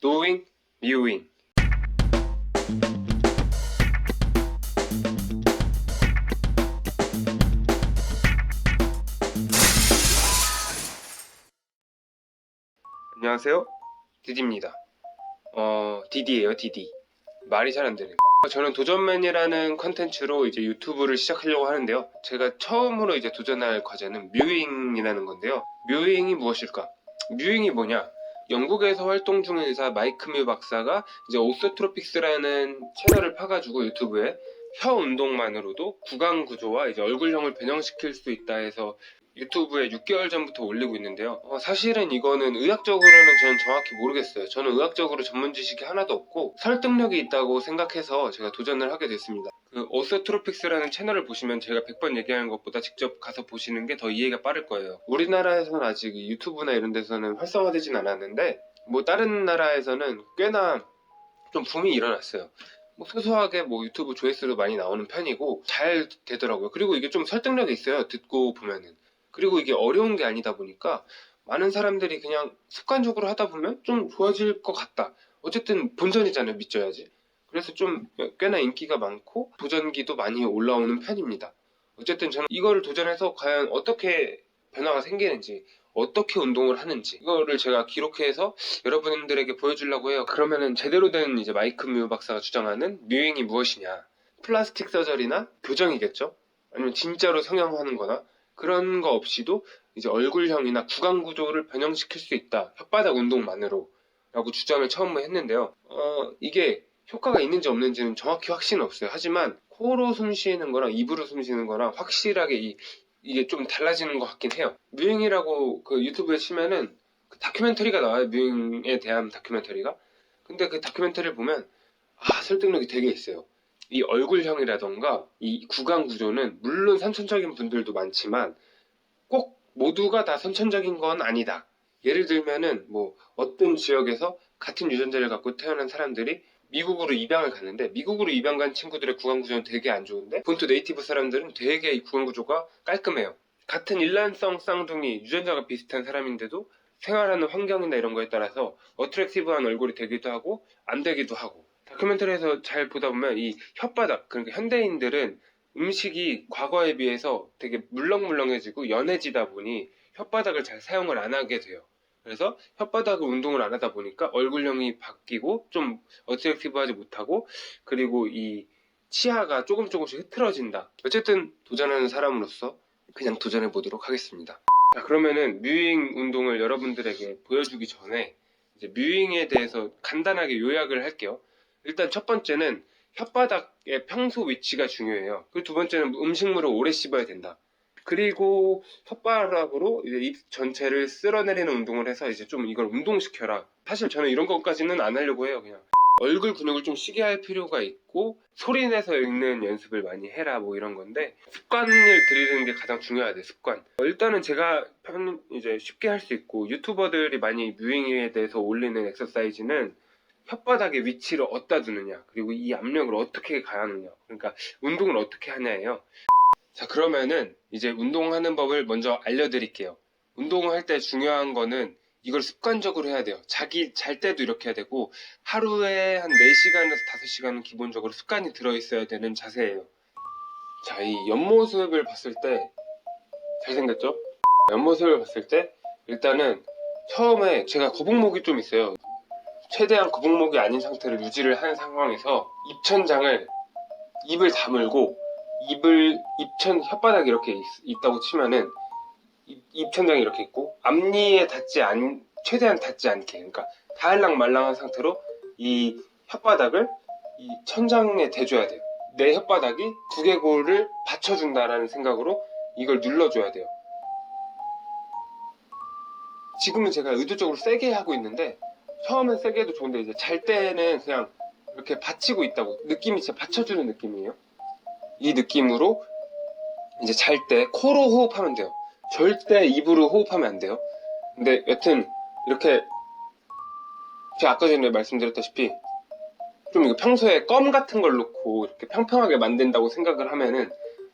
doing, viewing. 안녕하세요, 디디입니다. 디디예요, 디디. 말이 잘 안 되네요. 저는 도전맨이라는 컨텐츠로 이제 유튜브를 시작하려고 하는데요. 제가 처음으로 이제 도전할 과제는 뮤잉이라는 건데요. 뮤잉이 무엇일까? 뮤잉이 뭐냐? 영국에서 활동 중인 의사 마이크 뮤 박사가 이제 오스트로픽스라는 채널을 파가지고 유튜브에 혀 운동만으로도 구강 구조와 이제 얼굴형을 변형시킬 수 있다 해서 유튜브에 6개월 전부터 올리고 있는데요. 사실은 이거는 의학적으로는 저는 정확히 모르겠어요. 저는 의학적으로 전문 지식이 하나도 없고 설득력이 있다고 생각해서 제가 도전을 하게 됐습니다. 그 오스트로픽스라는 채널을 보시면 제가 100번 얘기하는 것보다 직접 가서 보시는 게 더 이해가 빠를 거예요. 우리나라에서는 아직 유튜브나 이런 데서는 활성화되진 않았는데 뭐 다른 나라에서는 꽤나 좀 붐이 일어났어요. 뭐 소소하게 뭐 유튜브 조회수도 많이 나오는 편이고 잘 되더라고요. 그리고 이게 좀 설득력이 있어요. 듣고 보면은. 그리고 이게 어려운 게 아니다 보니까 많은 사람들이 그냥 습관적으로 하다 보면 좀 좋아질 것 같다. 어쨌든 본전이잖아요. 믿져야지. 그래서 좀 꽤나 인기가 많고 도전기도 많이 올라오는 편입니다. 어쨌든 저는 이거를 도전해서 과연 어떻게 변화가 생기는지, 어떻게 운동을 하는지 이거를 제가 기록해서 여러분들에게 보여주려고 해요. 그러면은 제대로 된 이제 마이크 뮤 박사가 주장하는 뮤잉이 무엇이냐? 플라스틱 서저리나 교정이겠죠? 아니면 진짜로 성형하는 거나 그런 거 없이도 이제 얼굴형이나 구강 구조를 변형시킬 수 있다. 혓바닥 운동만으로 라고 주장을 처음 했는데요. 이게 효과가 있는지 없는지는 정확히 확신은 없어요. 하지만 코로 숨 쉬는 거랑 입으로 숨 쉬는 거랑 확실하게 이게 좀 달라지는 것 같긴 해요. 뮤잉이라고 그 유튜브에 치면은 그 다큐멘터리가 나와요. 뮤잉에 대한 다큐멘터리가. 근데 그 다큐멘터리를 보면 설득력이 되게 있어요. 이 얼굴형이라던가 이 구강 구조는 물론 선천적인 분들도 많지만 꼭 모두가 다 선천적인 건 아니다. 예를 들면은 뭐 어떤 지역에서 같은 유전자를 갖고 태어난 사람들이 미국으로 입양을 갔는데 미국으로 입양 간 친구들의 구강 구조는 되게 안 좋은데 본토 네이티브 사람들은 되게 이 구강 구조가 깔끔해요. 같은 일란성 쌍둥이 유전자가 비슷한 사람인데도 생활하는 환경이나 이런 거에 따라서 어트랙티브한 얼굴이 되기도 하고 안 되기도 하고 다큐멘터리에서 잘 보다 보면 이 혓바닥 그러니까 현대인들은 음식이 과거에 비해서 되게 물렁물렁해지고 연해지다 보니 혓바닥을 잘 사용을 안 하게 돼요. 그래서 혓바닥을 운동을 안 하다 보니까 얼굴형이 바뀌고 좀 어트랙티브하지 못하고 그리고 이 치아가 조금씩 흐트러진다. 어쨌든 도전하는 사람으로서 그냥 도전해 보도록 하겠습니다. 자, 그러면은 뮤잉 운동을 여러분들에게 보여주기 전에 이제 뮤잉에 대해서 간단하게 요약을 할게요. 일단 첫 번째는 혓바닥의 평소 위치가 중요해요. 그리고 두 번째는 음식물을 오래 씹어야 된다. 그리고 혓바닥으로 이제 입 전체를 쓸어내리는 운동을 해서 이제 좀 이걸 운동시켜라. 사실 저는 이런 것까지는 안 하려고 해요. 그냥 얼굴 근육을 좀 쉬게 할 필요가 있고 소리 내서 읽는 연습을 많이 해라 뭐 이런 건데 습관을 들이는 게 가장 중요하대. 습관. 일단은 제가 이제 쉽게 할 수 있고 유튜버들이 많이 뮤잉에 대해서 올리는 엑서사이즈는 혓바닥의 위치를 어디다 두느냐 그리고 이 압력을 어떻게 가하느냐 그러니까 운동을 어떻게 하냐예요. 자, 그러면은 이제 운동하는 법을 먼저 알려드릴게요. 운동을 할 때 중요한 거는 이걸 습관적으로 해야 돼요. 자기 잘 때도 이렇게 해야 되고 하루에 한 4시간에서 5시간은 기본적으로 습관이 들어있어야 되는 자세예요. 자, 이 옆모습을 봤을 때 잘생겼죠? 옆모습을 봤을 때 일단은 처음에 제가 거북목이 좀 있어요. 최대한 거북목이 아닌 상태를 유지를 하는 상황에서 입천장을 입을 다물고 입천 혓바닥이 이렇게 있다고 치면은 입천장이 이렇게 있고 앞니에 최대한 닿지 않게 그러니까 닿을랑 말랑한 상태로 이 혓바닥을 이 천장에 대줘야 돼요. 내 혓바닥이 두개골을 받쳐준다라는 생각으로 이걸 눌러줘야 돼요. 지금은 제가 의도적으로 세게 하고 있는데 처음엔 세게 해도 좋은데 이제 잘 때는 그냥 이렇게 받치고 있다고 느낌이 진짜 받쳐주는 느낌이에요. 이 느낌으로 이제 잘 때 코로 호흡하면 돼요. 절대 입으로 호흡하면 안 돼요. 근데 여튼 이렇게 제가 아까 전에 말씀드렸다시피 좀 이거 평소에 껌 같은 걸 놓고 이렇게 평평하게 만든다고 생각을 하면은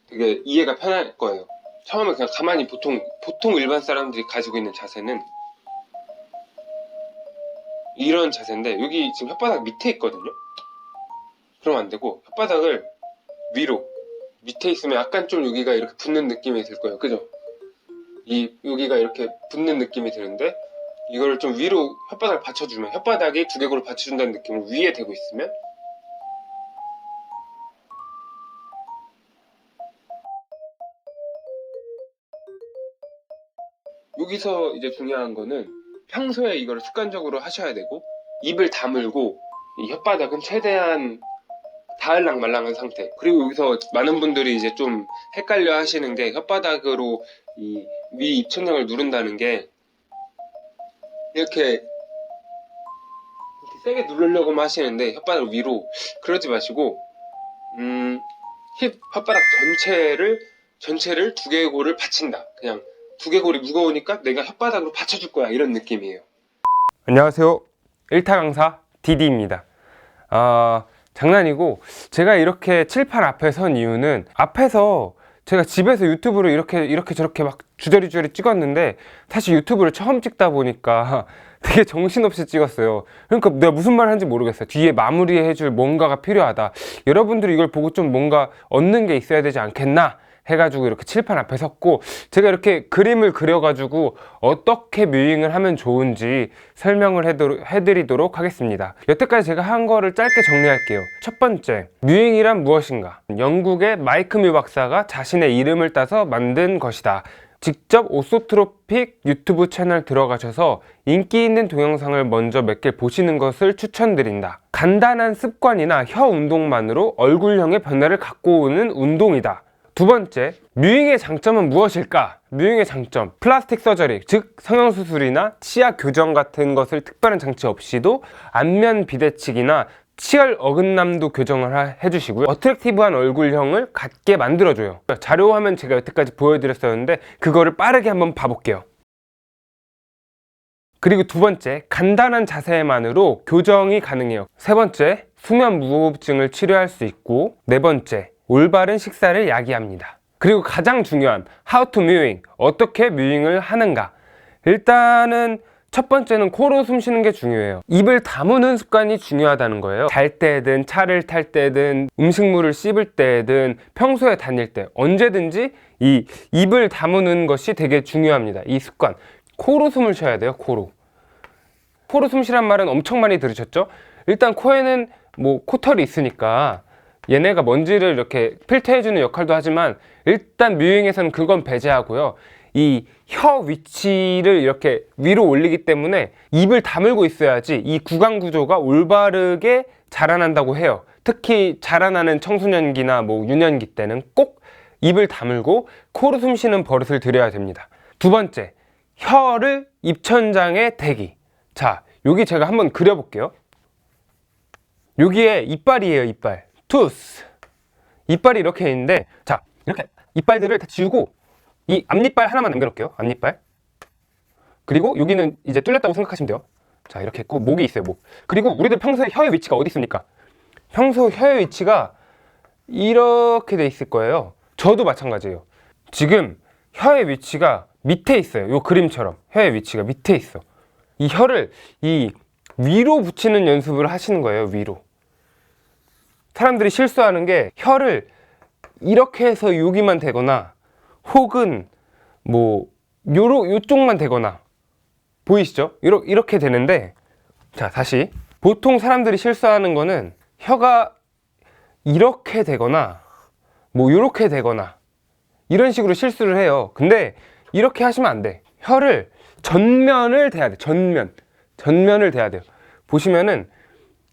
되게 이해가 편할 거예요. 처음에 그냥 가만히 보통 일반 사람들이 가지고 있는 자세는 이런 자세인데 여기 지금 혓바닥 밑에 있거든요. 그러면 안 되고 혓바닥을 위로, 밑에 있으면 약간 좀 여기가 이렇게 붙는 느낌이 들 거예요. 그죠? 여기가 이렇게 붙는 느낌이 드는데 이거를 좀 위로 혓바닥을 받쳐주면, 혓바닥에 두개골을 받쳐준다는 느낌으로 위에 대고 있으면 여기서 이제 중요한 거는 평소에 이걸 습관적으로 하셔야 되고, 입을 다물고 이 혓바닥은 최대한 닿을랑 말랑한 상태. 그리고 여기서 많은 분들이 이제 좀 헷갈려 하시는 게, 혓바닥으로 이 위 입천장을 누른다는 게 이렇게 세게 누르려고만 하시는데 혓바닥 위로 그러지 마시고 혓바닥 전체를 두개골을 받친다. 그냥 두개골이 무거우니까 내가 혓바닥으로 받쳐줄 거야, 이런 느낌이에요. 안녕하세요, 1타 강사 디디입니다. 장난이고, 제가 이렇게 칠판 앞에 선 이유는, 앞에서 제가 집에서 유튜브를 이렇게 저렇게 막 주저리주저리 찍었는데, 사실 유튜브를 처음 찍다 보니까 되게 정신없이 찍었어요. 그러니까 내가 무슨 말 하는지 모르겠어요. 뒤에 마무리해줄 뭔가가 필요하다, 여러분들이 이걸 보고 좀 뭔가 얻는 게 있어야 되지 않겠나 해가지고 이렇게 칠판 앞에 섰고, 제가 이렇게 그림을 그려가지고 어떻게 뮤잉을 하면 좋은지 설명을 해드리도록 하겠습니다. 여태까지 제가 한 거를 짧게 정리할게요. 첫 번째, 뮤잉이란 무엇인가? 영국의 마이크 뮤 박사가 자신의 이름을 따서 만든 것이다. 직접 오소트로픽 유튜브 채널 들어가셔서 인기 있는 동영상을 먼저 몇 개 보시는 것을 추천드린다. 간단한 습관이나 혀 운동만으로 얼굴형의 변화를 갖고 오는 운동이다. 두 번째, 뮤잉의 장점은 무엇일까? 뮤잉의 장점, 플라스틱 서저리, 즉 성형수술이나 치아 교정 같은 것을 특별한 장치 없이도 안면 비대칭이나 치열 어긋남도 교정을 해주시고요. 어트랙티브한 얼굴형을 갖게 만들어줘요. 자료 화면 제가 여태까지 보여드렸었는데 그거를 빠르게 한번 봐볼게요. 그리고 두 번째, 간단한 자세만으로 교정이 가능해요. 세 번째, 수면 무호흡증을 치료할 수 있고, 네 번째, 올바른 식사를 야기합니다. 그리고 가장 중요한 How to 뮤잉, 어떻게 뮤잉을 하는가. 일단은 첫 번째는 코로 숨 쉬는 게 중요해요. 입을 다무는 습관이 중요하다는 거예요. 잘 때든 차를 탈 때든 음식물을 씹을 때든 평소에 다닐 때 언제든지 이 입을 다무는 것이 되게 중요합니다. 이 습관. 코로 숨을 쉬어야 돼요. 코로 숨 쉬란 말은 엄청 많이 들으셨죠? 일단 코에는 뭐 코털이 있으니까 얘네가 먼지를 이렇게 필터해주는 역할도 하지만, 일단 뮤잉에서는 그건 배제하고요. 이 혀 위치를 이렇게 위로 올리기 때문에 입을 다물고 있어야지 이 구강 구조가 올바르게 자라난다고 해요. 특히 자라나는 청소년기나 뭐 유년기 때는 꼭 입을 다물고 코로 숨 쉬는 버릇을 들여야 됩니다. 두 번째, 혀를 입천장에 대기. 자, 여기 제가 한번 그려볼게요. 여기에 이빨이에요, 이빨. 투스. 이빨이 이렇게 있는데, 자, 이렇게 이빨들을 다 지우고 이 앞니빨 하나만 남겨놓을게요. 앞니빨. 그리고 여기는 이제 뚫렸다고 생각하시면 돼요. 자, 이렇게 있고, 목이 있어요, 목. 그리고 우리들 평소에 혀의 위치가 어디 있습니까? 평소 혀의 위치가 이렇게 돼 있을 거예요. 저도 마찬가지예요. 지금 혀의 위치가 밑에 있어요. 요 그림처럼 혀의 위치가 밑에 있어. 이 혀를 이 위로 붙이는 연습을 하시는 거예요. 위로. 사람들이 실수하는 게, 혀를 이렇게 해서 여기만 대거나, 혹은 뭐 요쪽만 대거나, 보이시죠? 이렇게 되는데, 자, 다시. 보통 사람들이 실수하는 거는 혀가 이렇게 되거나 뭐 요렇게 되거나 이런 식으로 실수를 해요. 근데 이렇게 하시면 안 돼. 혀를 전면을 대야 돼. 전면을 대야 돼요. 보시면은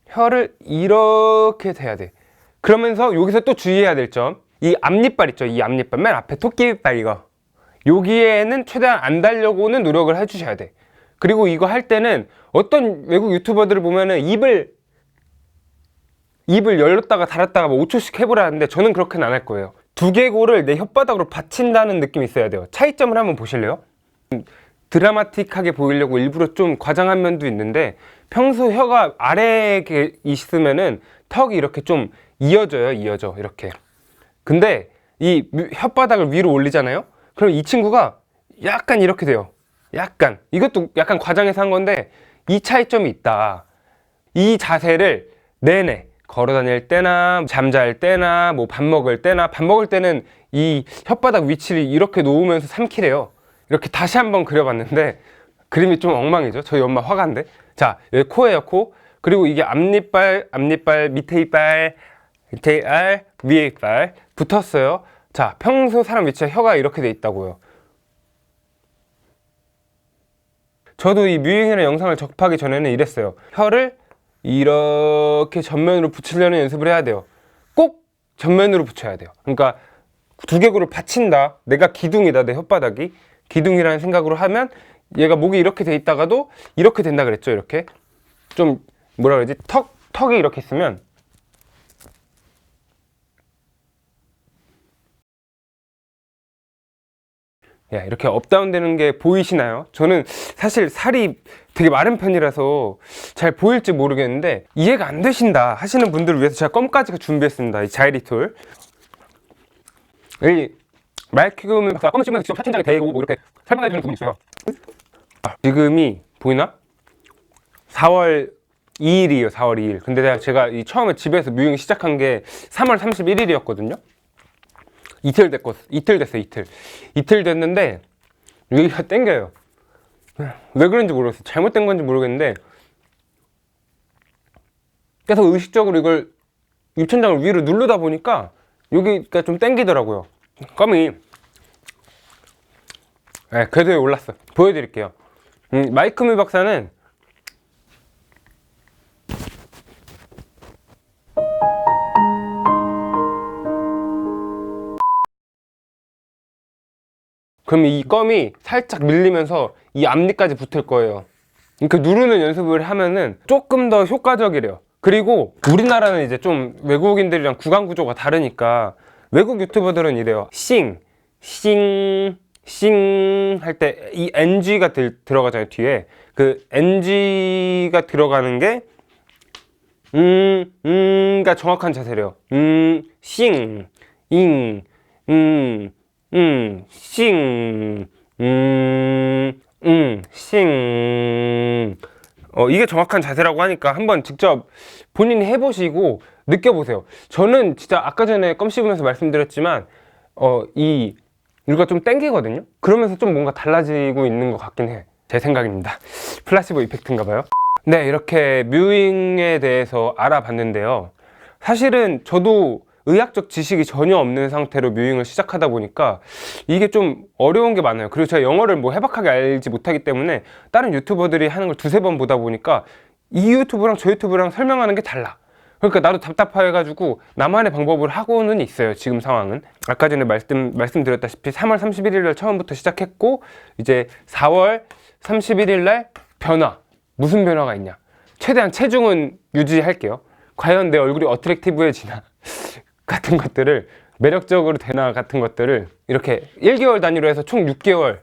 혀를 이렇게 대야 돼. 그러면서 여기서 또 주의해야 될 점, 이 앞니빨 있죠? 이 앞니빨, 맨 앞에 토끼이빨, 이거 여기에는 최대한 안 달려고는 노력을 해주셔야 돼. 그리고 이거 할 때는 어떤 외국 유튜버들을 보면은 입을 열었다가 닫았다가 뭐 5초씩 해보라는데, 저는 그렇게는 안 할 거예요. 두개골을 내 혓바닥으로 받친다는 느낌이 있어야 돼요. 차이점을 한번 보실래요? 드라마틱하게 보이려고 일부러 좀 과장한 면도 있는데, 평소 혀가 아래에 있으면은 턱이 이렇게 좀 이어져 이렇게. 근데 이 혓바닥을 위로 올리잖아요? 그럼 이 친구가 약간 이렇게 돼요. 약간. 이것도 약간 과장해서 한 건데, 이 차이점이 있다. 이 자세를 내내 걸어 다닐 때나 잠잘 때나 뭐 밥 먹을 때나, 밥 먹을 때는 이 혓바닥 위치를 이렇게 놓으면서 삼키래요. 이렇게 다시 한번 그려봤는데 그림이 좀 엉망이죠. 저희 엄마 화가인데. 자, 여기 코예요, 코. 그리고 이게 앞니빨, 밑에 이빨, 밑에 이빨, 위에 이빨 붙었어요. 자, 평소 사람 위치가 혀가 이렇게 돼 있다고요. 저도 이 뮤잉이라는 영상을 접하기 전에는 이랬어요. 혀를 이렇게 전면으로 붙이려는 연습을 해야 돼요. 꼭 전면으로 붙여야 돼요. 그러니까 두개골을 받친다. 내가 기둥이다, 내 혓바닥이 기둥이라는 생각으로 하면 얘가 목이 이렇게 돼 있다가도 이렇게 된다 그랬죠. 이렇게 좀 뭐라 그러지? 턱이 이렇게 있으면 야, 이렇게 업다운 되는 게 보이시나요? 저는 사실 살이 되게 마른 편이라서 잘 보일지 모르겠는데 이해가 안 되신다 하시는 분들을 위해서 제가 껌까지 준비했습니다. 이 자이리톨. 이 마이크를 껌을 씹으면서 직접 혀친장에 대고 뭐 이렇게 설명해 주는 부분이 있어요. 지금이 보이나? 4월 2일이에요. 4월 2일. 근데 제가 이 처음에 집에서 뮤잉 시작한 게 3월 31일이었거든요. 이틀 됐어요. 이틀 됐는데 여기가 땡겨요. 왜 그런지 모르겠어요. 잘못된 건지 모르겠는데 계속 의식적으로 이걸 입천장을 위로 누르다 보니까 여기가 좀 땡기더라고요. 껌이 궤도에 올랐어. 보여드릴게요. 마이크미 박사는 그럼 이 껌이 살짝 밀리면서 이 앞니까지 붙을 거예요. 그러니까 누르는 연습을 하면은 조금 더 효과적이래요. 그리고 우리나라는 이제 좀 외국인들이랑 구강 구조가 다르니까 외국 유튜버들은 이래요. 싱 할 때 이 NG가 들어가잖아요. 뒤에 그 NG가 들어가는 게 가 정확한 자세래요. 싱, 잉, 싱, 싱. 이게 정확한 자세라고 하니까 한번 직접 본인이 해보시고 느껴보세요. 저는 진짜 아까 전에 껌 씹으면서 말씀드렸지만 이가 좀 땡기거든요. 그러면서 좀 뭔가 달라지고 있는 것 같긴 해. 제 생각입니다. 플라시보 이펙트인가 봐요. 네, 이렇게 뮤잉에 대해서 알아봤는데요. 사실은 저도 의학적 지식이 전혀 없는 상태로 뮤잉을 시작하다 보니까 이게 좀 어려운 게 많아요. 그리고 제가 영어를 뭐 해박하게 알지 못하기 때문에 다른 유튜버들이 하는 걸 두세 번 보다 보니까 이 유튜브랑 저 유튜브랑 설명하는 게 달라. 그러니까 나도 답답해가지고 나만의 방법을 하고는 있어요. 지금 상황은 아까 전에 말씀드렸다시피 3월 31일 날 처음부터 시작했고 이제 4월 31일 날 변화. 무슨 변화가 있냐? 최대한 체중은 유지할게요. 과연 내 얼굴이 어트랙티브해지나 같은 것들을, 매력적으로 되나 같은 것들을 이렇게 1개월 단위로 해서 총 6개월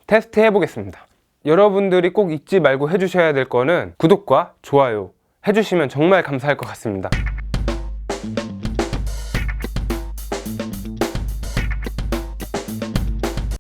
테스트 해보겠습니다. 여러분들이 꼭 잊지 말고 해주셔야 될 거는 구독과 좋아요 해주시면 정말 감사할 것 같습니다.